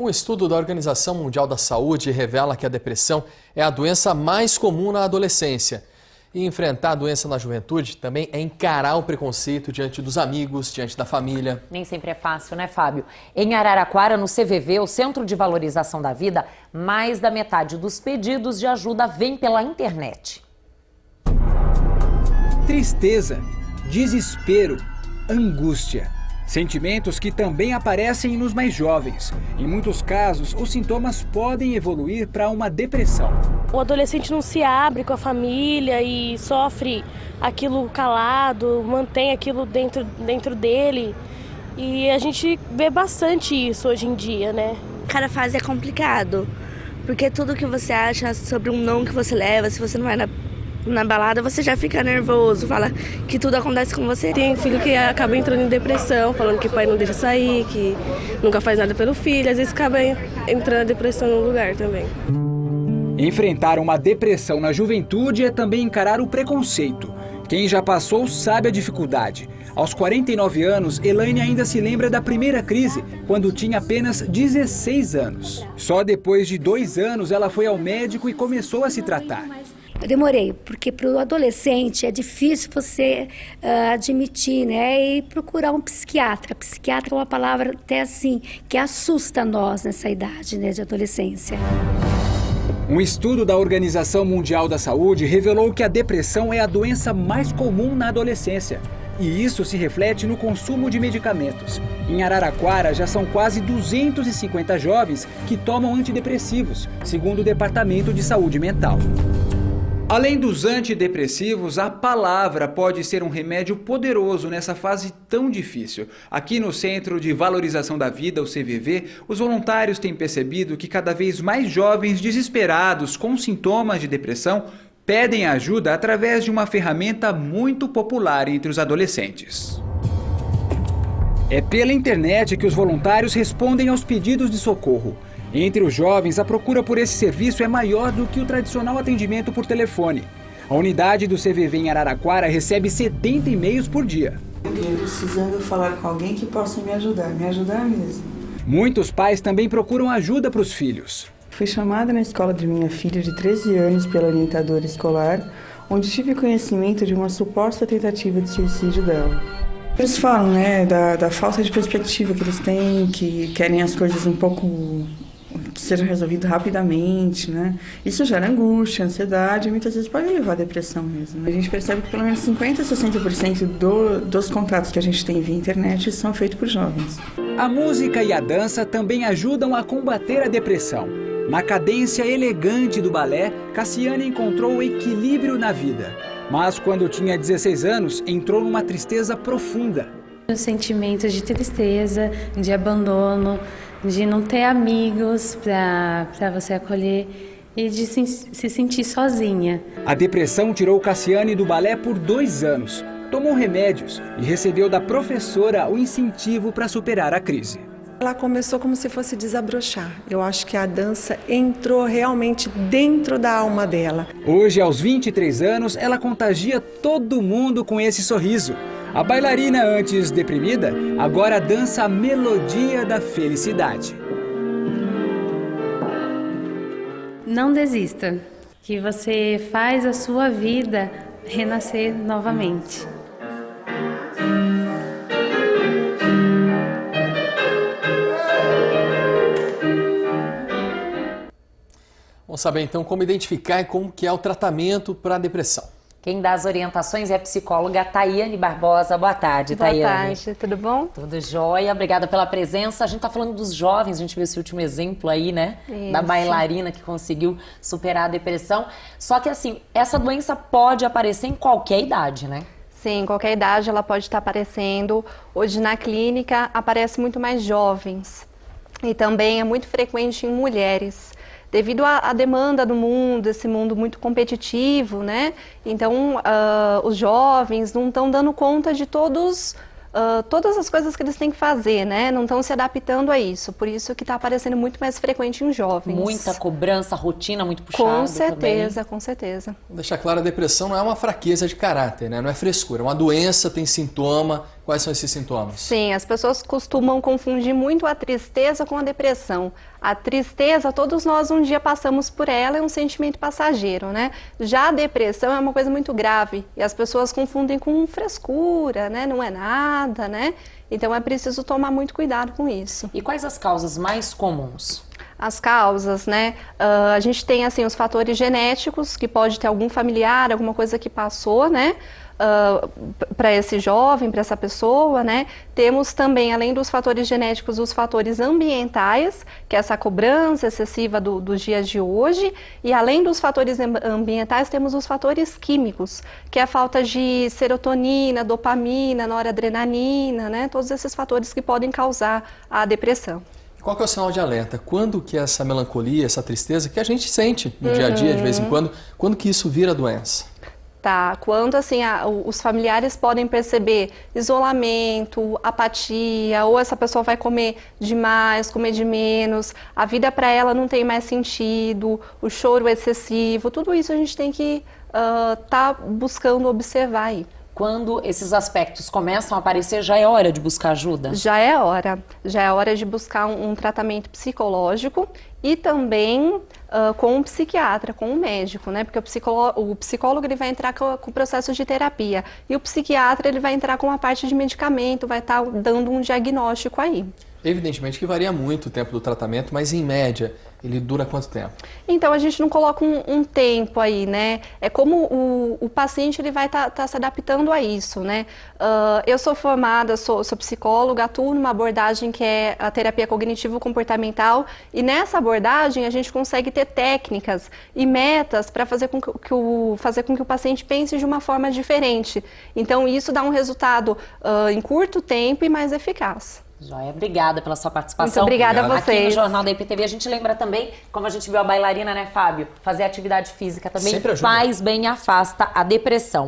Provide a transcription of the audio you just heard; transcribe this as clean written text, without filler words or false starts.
Um estudo da Organização Mundial da Saúde revela que a depressão é a doença mais comum na adolescência. E enfrentar a doença na juventude também é encarar o preconceito diante dos amigos, diante da família. Nem sempre é fácil, né, Fábio? Em Araraquara, no CVV, o Centro de Valorização da Vida, mais da metade dos pedidos de ajuda vem pela internet. Tristeza, desespero, angústia. Sentimentos que também aparecem nos mais jovens. Em muitos casos, os sintomas podem evoluir para uma depressão. O adolescente não se abre com a família e sofre aquilo calado, mantém aquilo dentro dele. E a gente vê bastante isso hoje em dia, né? Cada fase é complicado, porque tudo que você acha sobre um não que você leva, se você não vai na balada, você já fica nervoso, fala que tudo acontece com você. Tem filho que acaba entrando em depressão, falando que o pai não deixa sair, que nunca faz nada pelo filho, às vezes acaba entrando em depressão no lugar também. Enfrentar uma depressão na juventude é também encarar o preconceito. Quem já passou sabe a dificuldade. Aos 49 anos, Elaine ainda se lembra da primeira crise, quando tinha apenas 16 anos. Só depois de 2 anos ela foi ao médico e começou a se tratar. Eu demorei, porque para o adolescente é difícil você admitir, né, e procurar um psiquiatra. Psiquiatra é uma palavra até assim, que assusta nós nessa idade, né, de adolescência. Um estudo da Organização Mundial da Saúde revelou que a depressão é a doença mais comum na adolescência. E isso se reflete no consumo de medicamentos. Em Araraquara, já são quase 250 jovens que tomam antidepressivos, segundo o Departamento de Saúde Mental. Além dos antidepressivos, a palavra pode ser um remédio poderoso nessa fase tão difícil. Aqui no Centro de Valorização da Vida, o CVV, os voluntários têm percebido que cada vez mais jovens desesperados com sintomas de depressão pedem ajuda através de uma ferramenta muito popular entre os adolescentes. É pela internet que os voluntários respondem aos pedidos de socorro. Entre os jovens, a procura por esse serviço é maior do que o tradicional atendimento por telefone. A unidade do CVV em Araraquara recebe 70 e-mails por dia. Eu estou precisando falar com alguém que possa me ajudar mesmo. Muitos pais também procuram ajuda para os filhos. Fui chamada na escola de minha filha de 13 anos pela orientadora escolar, onde tive conhecimento de uma suposta tentativa de suicídio dela. Eles falam, né, da falta de perspectiva que eles têm, que querem as coisas um pouco que seja resolvido rapidamente, né? Isso gera angústia, ansiedade e muitas vezes pode levar à depressão mesmo. A gente percebe que pelo menos 50% a 60% dos contatos que a gente tem via internet são feitos por jovens. A música e a dança também ajudam a combater a depressão. Na cadência elegante do balé, Cassiane encontrou o equilíbrio na vida. Mas quando tinha 16 anos, entrou numa tristeza profunda. Os sentimentos de tristeza, de abandono, de não ter amigos para você acolher e de se sentir sozinha. A depressão tirou Cassiane do balé por 2 anos. Tomou remédios e recebeu da professora o incentivo para superar a crise. Ela começou como se fosse desabrochar. Eu acho que a dança entrou realmente dentro da alma dela. Hoje, aos 23 anos, ela contagia todo mundo com esse sorriso. A bailarina antes deprimida, agora dança a melodia da felicidade. Não desista, que você faz a sua vida renascer novamente. Vamos saber então como identificar e como que é o tratamento para a depressão. Quem dá as orientações é a psicóloga Tayane Barbosa. Boa tarde, Tayane. Boa tarde, tudo bom? Tudo jóia, obrigada pela presença. A gente está falando dos jovens, a gente viu esse último exemplo aí, né? Isso. Da bailarina que conseguiu superar a depressão. Só que assim, essa doença pode aparecer em qualquer idade, né? Sim, em qualquer idade ela pode estar aparecendo. Hoje na clínica aparece muito mais jovens e também é muito frequente em mulheres. Devido à demanda do mundo, esse mundo muito competitivo, né? Então, os jovens não estão dando conta de todas as coisas que eles têm que fazer, né? Não estão se adaptando a isso. Por isso que está aparecendo muito mais frequente em jovens. Muita cobrança, rotina muito puxada. Com certeza, também. Com certeza. Vou deixar claro, a depressão não é uma fraqueza de caráter, né? Não é frescura, é uma doença, tem sintoma. Quais são esses sintomas? Sim, as pessoas costumam confundir muito a tristeza com a depressão. A tristeza, todos nós um dia passamos por ela, é um sentimento passageiro, né? Já a depressão é uma coisa muito grave e as pessoas confundem com frescura, né? Não é nada, né? Então é preciso tomar muito cuidado com isso. E quais as causas mais comuns? As causas, né? A gente tem assim os fatores genéticos, que pode ter algum familiar, alguma coisa que passou, né? Para esse jovem, para essa pessoa, né? Temos também, além dos fatores genéticos, os fatores ambientais, que é essa cobrança excessiva dos dias de hoje, e além dos fatores ambientais, temos os fatores químicos, que é a falta de serotonina, dopamina, noradrenalina, né? Todos esses fatores que podem causar a depressão. Qual que é o sinal de alerta? Quando que essa melancolia, essa tristeza que a gente sente no dia a dia, de vez em quando que isso vira doença? Tá, quando assim os familiares podem perceber isolamento, apatia, ou essa pessoa vai comer demais, comer de menos, a vida para ela não tem mais sentido, o choro excessivo, tudo isso a gente tem que tá buscando observar aí. Quando esses aspectos começam a aparecer, já é hora de buscar ajuda? Já é hora de buscar um tratamento psicológico e também com um psiquiatra, com um médico, né? Porque o psicólogo ele vai entrar com o processo de terapia e o psiquiatra ele vai entrar com a parte de medicamento, vai estar dando um diagnóstico aí. Evidentemente que varia muito o tempo do tratamento, mas em média, ele dura quanto tempo? Então, a gente não coloca um tempo aí, né? É como o paciente ele vai estar se adaptando a isso, né? Eu sou formada, sou psicóloga, atuo numa abordagem que é a terapia cognitivo-comportamental e nessa abordagem a gente consegue ter técnicas e metas para fazer com que o paciente pense de uma forma diferente. Então, isso dá um resultado em curto tempo e mais eficaz. Joia, obrigada pela sua participação. Muito obrigada a vocês. Aqui no Jornal da IPTV a gente lembra também, como a gente viu a bailarina, né, Fábio? Fazer atividade física também faz bem e afasta a depressão.